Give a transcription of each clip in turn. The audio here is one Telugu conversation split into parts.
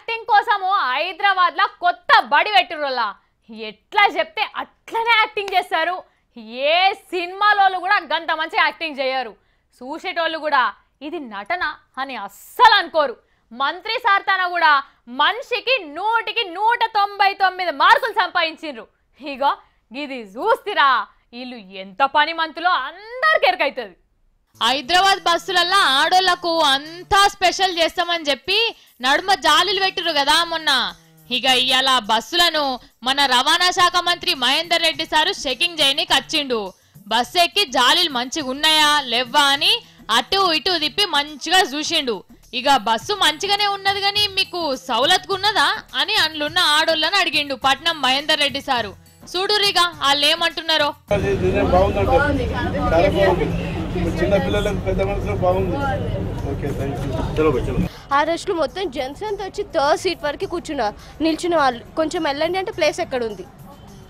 యాక్టింగ్ కోసము హైదరాబాద్ లా కొత్త బడి పెట్టిరోలా ఎట్లా చెప్తే అట్లనే యాక్టింగ్ చేస్తారు. ఏ సినిమాలోళ్ళు కూడా గంత మంచి యాక్టింగ్ చేయరు. చూసేటోళ్ళు కూడా ఇది నటన అని అస్సలు అనుకోరు. మంత్రి సార్తన కూడా మనిషికి 100కి 199 మార్కులు సంపాదించిండ్రు. ఇగో ఇది చూస్తిరా వీళ్ళు ఎంత పని మంతులో అందరికి ఎరకైతుంది. హైదరాబాద్ బస్సులల్లా ఆడోళ్లకు అంతా స్పెషల్ చేస్తామని చెప్పి నడుమ జాలీలు పెట్టిరు కదా మొన్న. ఇక ఇవాళ బస్సులను మన రవాణా శాఖ మంత్రి మహేందర్ రెడ్డి సారు చెకింగ్ చేయనికి వచ్చిండు. బస్సు ఎక్కి జాలీలు మంచిగా ఉన్నాయా లేవా అని అటు ఇటు తిప్పి మంచిగా చూసిండు. ఇక బస్సు మంచిగానే ఉన్నది గాని మీకు సౌలత్కున్నదా అని అందులున్న ఆడోళ్ళని అడిగిండు పట్నం మహేందర్ రెడ్డి సారు. చూడురిగా వాళ్ళు ఏమంటున్నారో. ఆ రోజు మొత్తం జెంట్స్ అంతా వచ్చి 3rd సీట్ వరకు నిల్చున్న వాళ్ళు కొంచెం వెళ్ళండి అంటే ప్లేస్ ఎక్కడ ఉంది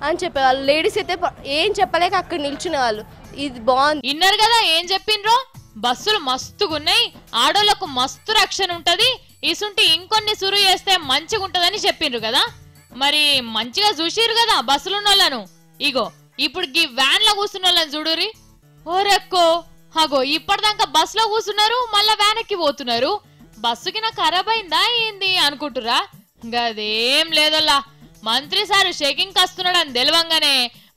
అని చెప్పేవాళ్ళు. లేడీస్ అయితే ఏం చెప్పలేక అక్కడ నిల్చున్న వాళ్ళు. ఇది బాగుంది. ఇన్నారు కదా ఏం చెప్పిండ్రో. బస్సులు మస్తుగున్నాయి, ఆడోళ్లకు మస్తు రక్షణ ఉంటది, ఇసుంటి ఇంకొన్ని సురు చేస్తే మంచిగా ఉంటదని చెప్పిండ్రు కదా. మరి మంచిగా చూసిరు కదా బస్సులున్న వాళ్ళను. ఇగో ఇప్పుడు ఈ వ్యాన్ లో కూర్చున్న వాళ్ళని చూడురి. ఓరెక్కో అగో ఇప్పటిదాకా బస్ లో కూర్చున్నారు, మళ్ళా వ్యాన్ ఎక్కి పోతున్నారు. బస్సుకి నా ఖరాబ్ అయిందా ఏంది అనుకుంటురా? గదేం లేదల్లా. మంత్రి సారు షేకింగ్ వస్తున్నాడని తెలవంగానే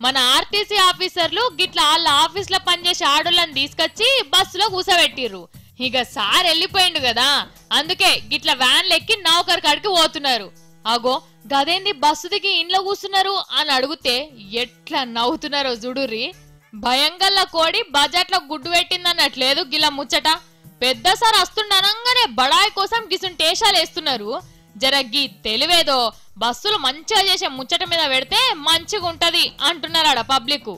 మన ఆర్టీసీ ఆఫీసర్లు గిట్లా వాళ్ళ ఆఫీస్ లో పనిచేసే ఆడోళ్ళని తీసుకొచ్చి బస్సులో కూసబెట్టిర్రు. ఇక సార్ వెళ్ళిపోయిండు కదా, అందుకే గిట్లా వ్యాన్లు ఎక్కి నౌకర్ కాడికి పోతున్నారు. అగో గదేంది బస్సు దిగి ఇంట్లో కూర్చున్నారు అని అడిగితే ఎట్లా నవ్వుతున్నారో చూడుర్రి. భయంగల్లా కోడి బజార్లో గుడ్డు పెట్టిందన్నట్లేదు గిలా ముచ్చట. పెద్ద సార్ వస్తుండనంగానే బడాయి కోసం గిసుని టేషాలు వేస్తున్నారు. జరగ్గి తెలివేదో బస్సులు మంచిగా చేసే ముచ్చట మీద పెడితే మంచిగా ఉంటది అంటున్నారాడ పబ్లిక్.